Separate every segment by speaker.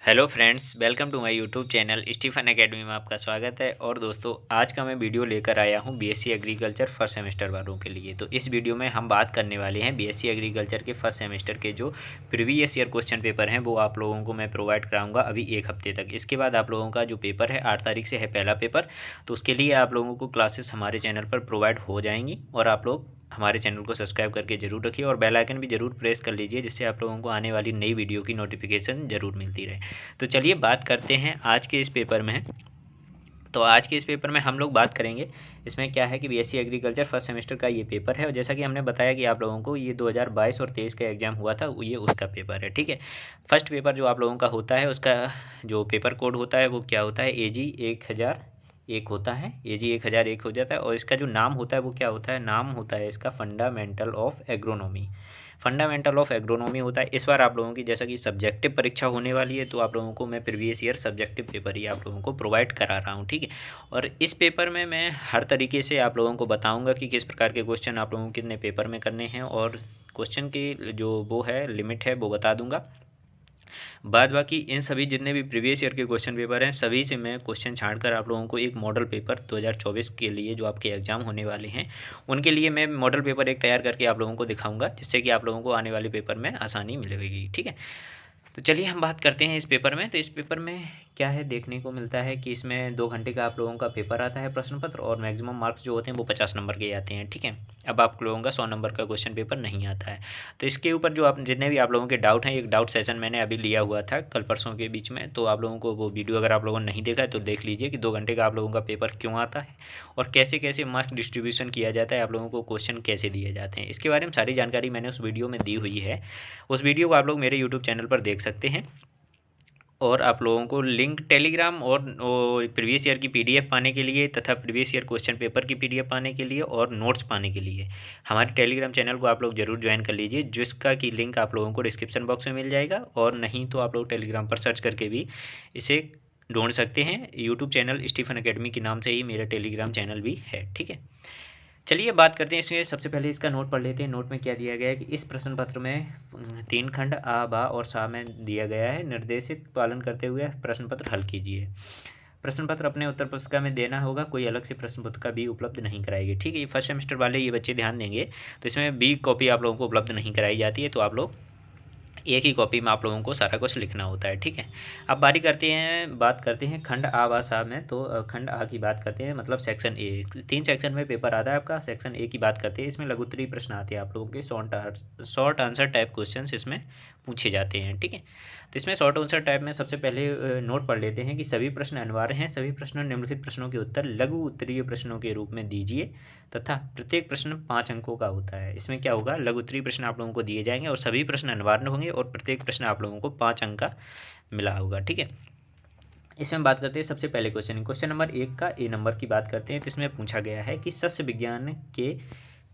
Speaker 1: Hello friends, welcome to my YouTube channel Stephen Academy में आपका स्वागत है। और दोस्तों, आज का मैं वीडियो लेकर आया हूं बीएससी एग्रीकल्चर फर्स्ट सेमेस्टर वालों के लिए। तो इस वीडियो में हम बात करने वाले हैं बीएससी एग्रीकल्चर के फर्स्ट सेमेस्टर के जो प्रीवियस ईयर क्वेश्चन पेपर हैं वो आप लोगों को मैं प्रोवाइड कराऊंगा अभी एक हफ्ते तक। इसके बाद आप लोगों का जो पेपर है 8 तारीख से है पहला पेपर। तो उसके लिए आप लोगों को क्लासेस हमारे चैनल पर प्रोवाइड हो जाएंगी और आप लोग हमारे चैनल को सब्सक्राइब करके जरूर रखिए और बेल आइकन भी जरूर प्रेस कर लीजिए, जिससे आप लोगों को आने वाली नई वीडियो की नोटिफिकेशन जरूर मिलती रहे। तो चलिए बात करते हैं आज के इस पेपर में। तो आज के इस पेपर में हम लोग बात करेंगे, इसमें क्या है कि बीएससी एग्रीकल्चर फर्स्ट सेमेस्टर का ये पेपर है। और जैसा कि हमने बताया कि आप लोगों को ये 2022 और 23 का एग्ज़ाम हुआ था, ये उसका पेपर है। ठीक है, फर्स्ट पेपर जो आप लोगों का होता है उसका जो पेपर कोड होता है वो क्या होता है, AG 1001 होता है। AG 1001 हो जाता है। और इसका जो नाम होता है वो क्या होता है, नाम होता है इसका fundamental of agronomy. Fundamental of agronomy होता है। इस बार आप लोगों की जैसा कि सब्जेक्टिव परीक्षा होने वाली है, तो आप लोगों को मैं प्रीवियस ईयर सब्जेक्टिव पेपर ही आप लोगों को प्रोवाइड करा रहा हूँ। ठीक है, और इस पेपर में मैं हर तरीके से आप लोगों को बताऊँगा कि किस प्रकार के क्वेश्चन आप लोगों को कितने पेपर में करने हैं, और क्वेश्चन की जो वो है लिमिट है वो बता दूँगा। बाद बाकी इन सभी जितने भी प्रीवियस ईयर के क्वेश्चन पेपर हैं सभी से मैं क्वेश्चन छांटकर आप लोगों को एक मॉडल पेपर 2024 के लिए जो आपके एग्ज़ाम होने वाले हैं उनके लिए मैं मॉडल पेपर एक तैयार करके आप लोगों को दिखाऊंगा, जिससे कि आप लोगों को आने वाले पेपर में आसानी मिलेगी। ठीक है, तो चलिए हम बात करते हैं इस पेपर में। तो इस पेपर में क्या है, देखने को मिलता है कि इसमें 2 घंटे का आप लोगों का पेपर आता है प्रश्न पत्र, और मैक्सिमम मार्क्स जो होते हैं वो 50 नंबर के आते हैं। ठीक है, अब आप लोगों का 100 नंबर का क्वेश्चन पेपर नहीं आता है। तो इसके ऊपर जो आप जितने भी आप लोगों के डाउट हैं, एक डाउट सेशन मैंने अभी लिया हुआ था कल परसों के बीच में। तो आप लोगों को वो वीडियो अगर आप लोगों ने नहीं देखा है तो देख लीजिए कि 2 घंटे का आप लोगों का पेपर क्यों आता है और कैसे कैसे मार्क्स डिस्ट्रीब्यूशन किया जाता है, आप लोगों को क्वेश्चन कैसे दिए जाते हैं, इसके बारे में सारी जानकारी मैंने उस वीडियो में दी हुई है। उस वीडियो को आप लोग मेरे यूट्यूब चैनल पर देख सकते हैं। और आप लोगों को लिंक टेलीग्राम और प्रीवियस ईयर की पीडीएफ पाने के लिए तथा प्रीवियस ईयर क्वेश्चन पेपर की पीडीएफ पाने के लिए और नोट्स पाने के लिए हमारे टेलीग्राम चैनल को आप लोग जरूर ज्वाइन कर लीजिए, जिसका की लिंक आप लोगों को डिस्क्रिप्शन बॉक्स में मिल जाएगा। और नहीं तो आप लोग टेलीग्राम पर सर्च करके भी इसे ढूंढ सकते हैं। यूट्यूब चैनल स्टीफन एकेडमी के नाम से ही मेरा टेलीग्राम चैनल भी है। ठीक है, चलिए बात करते हैं इसमें। सबसे पहले इसका नोट पढ़ लेते हैं। नोट में क्या दिया गया है कि इस प्रश्न पत्र में 3 खंड आ, बा और सा में दिया गया है। निर्देशित पालन करते हुए प्रश्न पत्र हल कीजिए। प्रश्न पत्र अपने उत्तर पुस्तिका में देना होगा, कोई अलग से प्रश्न पुस्तिका भी उपलब्ध नहीं कराएगी। ठीक है, ये फर्स्ट सेमेस्टर वाले ये बच्चे ध्यान देंगे। तो इसमें बी कॉपी आप लोगों को उपलब्ध नहीं कराई जाती है, तो आप लोग एक ही कॉपी में आप लोगों को सारा कुछ लिखना होता है। ठीक है, अब बात करते हैं खंड आ व सा में। तो खंड आ की बात करते हैं, मतलब सेक्शन ए। 3 सेक्शन में पेपर आता है आपका। सेक्शन ए की बात करते हैं, इसमें लघुत्तरीय प्रश्न आते हैं आप लोगों के। शॉर्ट आंसर टाइप क्वेश्चन इसमें पूछे जाते हैं। ठीक है, तो इसमें शॉर्ट आंसर टाइप में सबसे पहले नोट पढ़ लेते हैं कि सभी प्रश्न अनिवार्य हैं। सभी प्रश्नों निम्नलिखित प्रश्नों के उत्तर लघु उत्तरीय प्रश्नों के रूप में दीजिए तथा प्रत्येक प्रश्न 5 अंकों का होता है। इसमें क्या होगा, लघु उत्तरीय प्रश्न आप लोगों को दिए जाएंगे और सभी प्रश्न अनिवार्य होंगे और प्रत्येक प्रश्न आप लोगों को 5 अंक का मिला होगा। ठीक है, इसमें बात करते हैं सबसे पहले क्वेश्चन नंबर 1 का ए नंबर की बात करते हैं। तो इसमें पूछा गया है कि सस्य विज्ञान के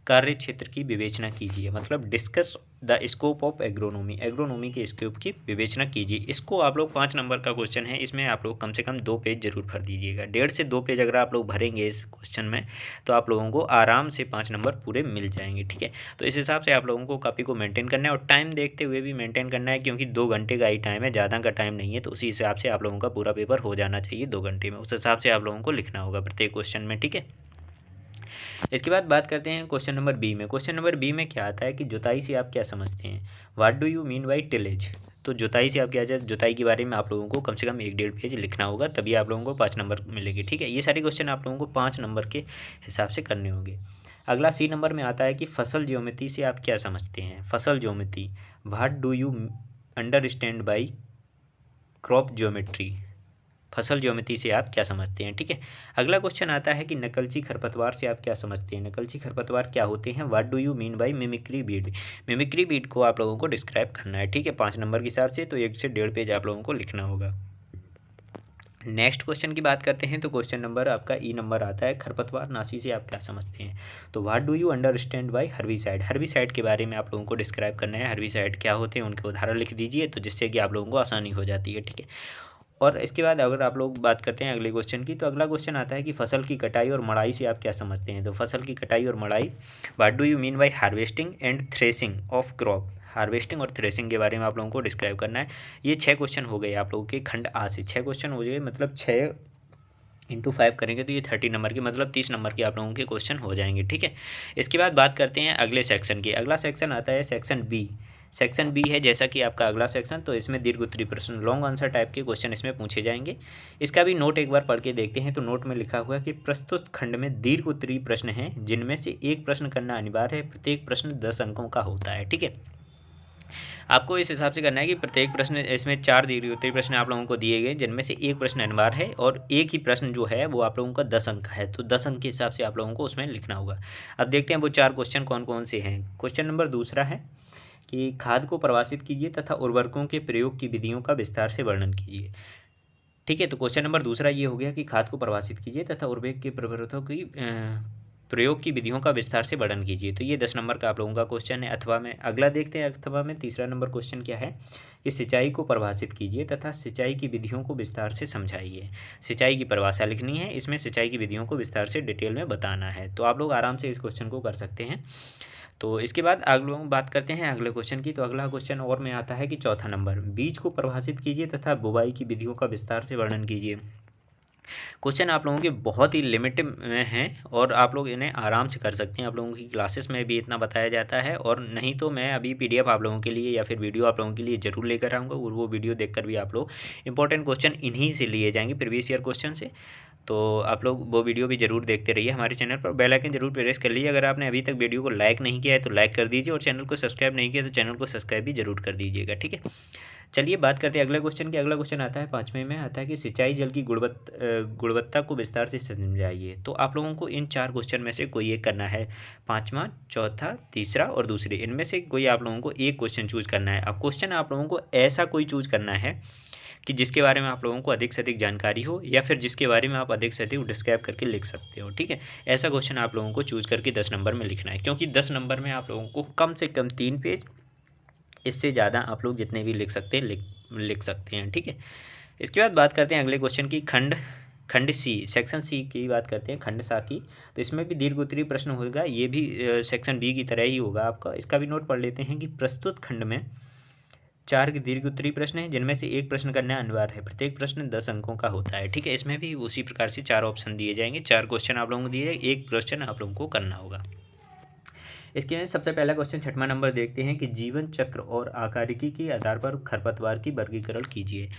Speaker 1: कार्य क्षेत्र की विवेचना कीजिए, मतलब discuss the scope of agronomy. Agronomy के स्कोप की विवेचना कीजिए। इसको आप लोग 5 नंबर का क्वेश्चन है, इसमें आप लोग कम से कम 2 पेज जरूर भर दीजिएगा। 1.5 से 2 पेज अगर आप लोग भरेंगे इस क्वेश्चन में तो आप लोगों को आराम से 5 नंबर पूरे मिल जाएंगे। ठीक है, तो इस हिसाब से आप लोगों को कॉपी को मेंटेन करना है और टाइम देखते हुए भी मेंटेन करना है, क्योंकि 2 घंटे का ही टाइम है, ज़्यादा का टाइम नहीं है। तो उसी हिसाब से आप लोगों का पूरा पेपर हो जाना चाहिए 2 घंटे में। उस हिसाब से आप लोगों को लिखना होगा प्रत्येक क्वेश्चन में। ठीक है, इसके बाद बात करते हैं क्वेश्चन नंबर बी में। क्वेश्चन नंबर बी में क्या आता है कि जुताई से आप क्या समझते हैं, what do you mean by tillage. तो जुताई से आप क्या जाए, जुताई के बारे में आप लोगों को कम से कम 1-1.5 पेज लिखना होगा, तभी आप लोगों को 5 नंबर मिलेंगे। ठीक है, ये सारे क्वेश्चन आप लोगों को 5 नंबर के हिसाब से करने होंगे। अगला सी नंबर में आता है कि फसल ज्योमेट्री से आप क्या समझते हैं। फसल geometry, what do you understand by crop geometry. फसल ज्योमेट्री से आप क्या समझते हैं। ठीक है, अगला क्वेश्चन आता है कि नकलची खरपतवार से आप क्या समझते हैं। नकलची खरपतवार क्या होते हैं, what do you mean by mimicry Beed. Mimicry Beed को आप लोगों को डिस्क्राइब करना है। ठीक है, 5 नंबर के हिसाब से, तो 1 से 1.5 पेज आप लोगों को लिखना होगा। नेक्स्ट क्वेश्चन की बात करते हैं। तो क्वेश्चन नंबर आपका ई नंबर आता है, खरपतवार नाशी से आप क्या समझते हैं। तो what do you understand by herbicide. Herbicide के बारे में आप लोगों को डिस्क्राइब करना है। हर्बिसाइड क्या होते हैं उनके उदाहरण लिख दीजिए, तो जिससे कि आप लोगों को आसानी हो जाती है। ठीक है, और इसके बाद अगर आप लोग बात करते हैं अगले क्वेश्चन की, तो अगला क्वेश्चन आता है कि फसल की कटाई और मड़ाई से आप क्या समझते हैं। तो फसल की कटाई और मड़ाई, what do you mean by harvesting and threshing of crop. Harvesting और थ्रेसिंग के बारे में आप लोगों को डिस्क्राइब करना है। ये 6 क्वेश्चन हो गए आप लोगों के खंड आ से, 6 क्वेश्चन हो गए, मतलब 6 इंटू 5 करेंगे तो ये 30 नंबर के, मतलब 30 नंबर के आप लोगों के क्वेश्चन हो जाएंगे। ठीक है, इसके बाद बात करते हैं अगले सेक्शन की। अगला सेक्शन आता है सेक्शन बी। सेक्शन बी है जैसा कि आपका अगला सेक्शन, तो इसमें दीर्घ उत्तरीय प्रश्न, लॉन्ग आंसर टाइप के क्वेश्चन इसमें पूछे जाएंगे। इसका भी नोट एक बार पढ़ के देखते हैं। तो नोट में लिखा हुआ है कि प्रस्तुत खंड में दीर्घ उत्तरीय प्रश्न हैं जिनमें से एक प्रश्न करना अनिवार्य है। प्रत्येक प्रश्न 10 अंकों का होता है। ठीक है, आपको इस हिसाब से करना है कि प्रत्येक प्रश्न, इसमें 4 दीर्घ उत्तरीय प्रश्न आप लोगों को दिए गए जिनमें से एक प्रश्न अनिवार्य है और एक ही प्रश्न जो है वो आप लोगों का 10 अंक का है। तो 10 अंक के हिसाब से आप लोगों को उसमें लिखना होगा। अब देखते हैं वो 4 क्वेश्चन कौन कौन से हैं। क्वेश्चन नंबर दूसरा है कि खाद को परिभाषित कीजिए तथा उर्वरकों के प्रयोग की विधियों का विस्तार से वर्णन कीजिए। ठीक है, तो क्वेश्चन नंबर दूसरा ये हो गया कि खाद को परिभाषित कीजिए तथा उर्वरक के प्रवृत्तों की प्रयोग की विधियों का विस्तार से वर्णन कीजिए। तो ये 10 नंबर का आप लोगों का क्वेश्चन है। अथवा में अगला देखते हैं। अथवा में तीसरा नंबर क्वेश्चन क्या है कि सिंचाई को परिभाषित कीजिए तथा सिंचाई की विधियों को विस्तार से समझाइए। सिंचाई की परिभाषा लिखनी है, इसमें सिंचाई की विधियों को विस्तार से डिटेल में बताना है। तो आप लोग आराम से इस क्वेश्चन को कर सकते हैं। तो इसके बाद अगले बात करते हैं अगले क्वेश्चन की। तो अगला क्वेश्चन और में आता है कि चौथा नंबर, बीज को परिभाषित कीजिए तथा बुवाई की विधियों का विस्तार से वर्णन कीजिए। क्वेश्चन आप लोगों के बहुत ही लिमिट में हैं और आप लोग इन्हें आराम से कर सकते हैं। आप लोगों की क्लासेस में भी इतना बताया जाता है, और नहीं तो मैं अभी पीडीएफ आप लोगों के लिए या फिर वीडियो आप लोगों के लिए ज़रूर लेकर आऊँगा, और वो वीडियो देखकर भी आप लोग इंपॉर्टेंट क्वेश्चन इन्हीं से लिए जाएंगे, प्रीवियस ईयर क्वेश्चन से। तो आप लोग वो वीडियो भी ज़रूर देखते रहिए हमारे चैनल पर। बेल आइकन जरूर प्रेस कर लीजिए। अगर आपने अभी तक वीडियो को लाइक नहीं किया है तो लाइक कर दीजिए, और चैनल को सब्सक्राइब नहीं किया तो चैनल को सब्सक्राइब भी जरूर कर दीजिएगा। ठीक है, चलिए बात करते हैं अगले क्वेश्चन की। अगला क्वेश्चन आता है 5वें में, आता है कि सिंचाई जल की गुणवत्ता को विस्तार से समझाइए। तो आप लोगों को इन 4 क्वेश्चन में से कोई एक करना है, 5वां, चौथा, तीसरा और दूसरे, इनमें से कोई आप लोगों को एक क्वेश्चन चूज करना है। अब क्वेश्चन आप लोगों को ऐसा कोई चूज करना है कि जिसके बारे में आप लोगों को अधिक से अधिक जानकारी हो, या फिर जिसके बारे में आप अधिक से अधिक डिस्क्राइब करके लिख सकते हो। ठीक है, ऐसा क्वेश्चन आप लोगों को चूज करके 10 नंबर में लिखना है, क्योंकि 10 नंबर में आप लोगों को कम से कम 3 पेज, इससे ज़्यादा आप लोग जितने भी लिख सकते हैं लिख सकते हैं। ठीक है, इसके बाद बात करते हैं अगले क्वेश्चन की। खंड सी, सेक्शन सी की बात करते हैं, खंड सा की। तो इसमें भी दीर्घ उत्तरीय प्रश्न होगा, ये भी सेक्शन बी की तरह ही होगा आपका। इसका भी नोट पढ़ लेते हैं कि प्रस्तुत खंड में 4 दीर्घ उत्तरीय प्रश्न हैं जिनमें से एक प्रश्न करना अनिवार्य है। प्रत्येक प्रश्न 10 अंकों का होता है। ठीक है, इसमें भी उसी प्रकार से 4 ऑप्शन दिए जाएंगे, 4 क्वेश्चन आप लोगों को दिए जाएंगे, एक क्वेश्चन आप लोगों को करना होगा। इसके सबसे पहला क्वेश्चन 6वां नंबर देखते हैं कि जीवन चक्र और आकारिकी के आधार पर खरपतवार की वर्गीकरण कीजिए।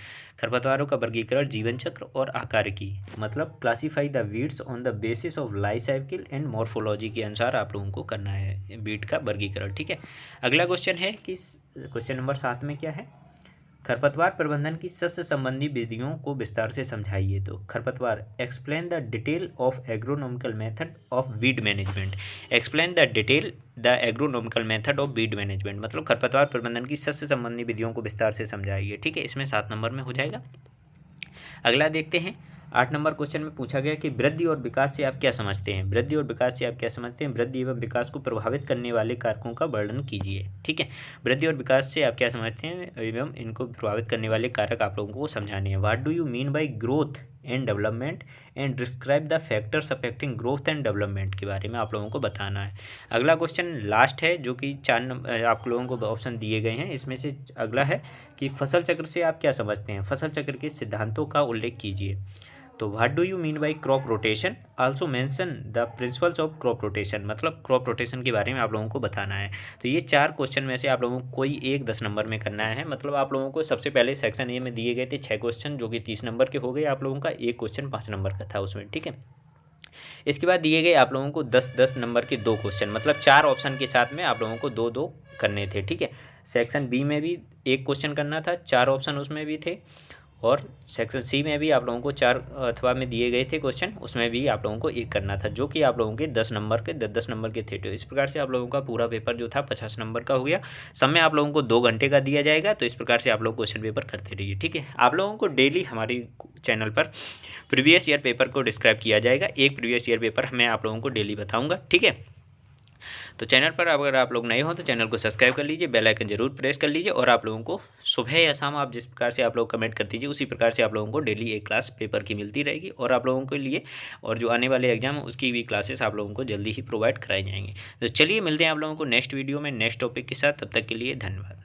Speaker 1: खरपतवारों का वर्गीकरण जीवन चक्र और आकारिकी, मतलब classify the weeds on the basis of life cycle and morphology के अनुसार आप लोगों को करना है वीड का वर्गीकरण। ठीक है, अगला क्वेश्चन है कि क्वेश्चन नंबर 7 में क्या है, खरपतवार प्रबंधन की सस्य संबंधी विधियों को विस्तार से समझाइए। तो खरपतवार, explain the detail of agronomical method of weed management. Explain the detail the agronomical method of weed management, मतलब खरपतवार प्रबंधन की सस्य संबंधी विधियों को विस्तार से समझाइए। ठीक है, इसमें 7 नंबर में हो जाएगा। अगला देखते हैं 8 नंबर क्वेश्चन में पूछा गया कि वृद्धि और विकास से आप क्या समझते हैं। वृद्धि और विकास से आप क्या समझते हैं, वृद्धि एवं विकास को प्रभावित करने वाले कारकों का वर्णन कीजिए। ठीक है, वृद्धि और विकास से आप क्या समझते हैं एवं इनको प्रभावित करने वाले कारक आप लोगों को समझाने हैं। What do you mean by growth and development and describe the factors affecting growth and development के बारे में आप लोगों को बताना है। अगला क्वेश्चन लास्ट है, जो कि 4 नंबर आप लोगों को ऑप्शन दिए गए हैं। इसमें से अगला है कि फसल चक्र से आप क्या समझते हैं। फसल चक्र के सिद्धांतों का उल्लेख कीजिए। तो what do you mean by crop rotation, also mention the principles of crop rotation, मतलब क्रॉप रोटेशन के बारे में आप लोगों को बताना है। तो ये 4 क्वेश्चन में से आप लोगों को कोई एक 10 नंबर में करना है। मतलब आप लोगों को सबसे पहले सेक्शन ए में दिए गए थे 6 क्वेश्चन, जो कि 30 नंबर के हो गए आप लोगों का, एक क्वेश्चन 5 नंबर का था उसमें। ठीक है, इसके बाद दिए गए आप लोगों को 10-10 नंबर के 2 क्वेश्चन, मतलब 4 ऑप्शन के साथ में आप लोगों को 2-2 करने थे। ठीक है, सेक्शन बी में भी एक क्वेश्चन करना था, 4 ऑप्शन उसमें भी थे, और सेक्शन सी में भी आप लोगों को 4 अथवा में दिए गए थे क्वेश्चन, उसमें भी आप लोगों को एक करना था, जो कि आप लोगों के 10 नंबर के 10 नंबर के थे। तो इस प्रकार से आप लोगों का पूरा पेपर जो था 50 नंबर का हो गया। समय आप लोगों को 2 घंटे का दिया जाएगा। तो इस प्रकार से आप लोग क्वेश्चन पेपर करते रहिए। ठीक है, आप लोगों को डेली हमारे चैनल पर प्रीवियस ईयर पेपर को डिस्क्राइब किया जाएगा। एक प्रीवियस ईयर पेपर मैं आप लोगों को डेली बताऊँगा। ठीक है, तो चैनल पर अगर आप लोग नए हो तो चैनल को सब्सक्राइब कर लीजिए, बेल आइकन जरूर प्रेस कर लीजिए और आप लोगों को सुबह या शाम आप जिस प्रकार से आप लोग कमेंट कर दीजिए उसी प्रकार से आप लोगों को डेली एक क्लास पेपर की मिलती रहेगी और आप लोगों के लिए और जो आने वाले एग्जाम है उसकी भी क्लासेस आप लोगों को जल्दी ही प्रोवाइड कराई जाएंगी। तो चलिए मिलते हैं आप लोगों को नेक्स्ट वीडियो में नेक्स्ट टॉपिक के साथ, तब तक के लिए धन्यवाद।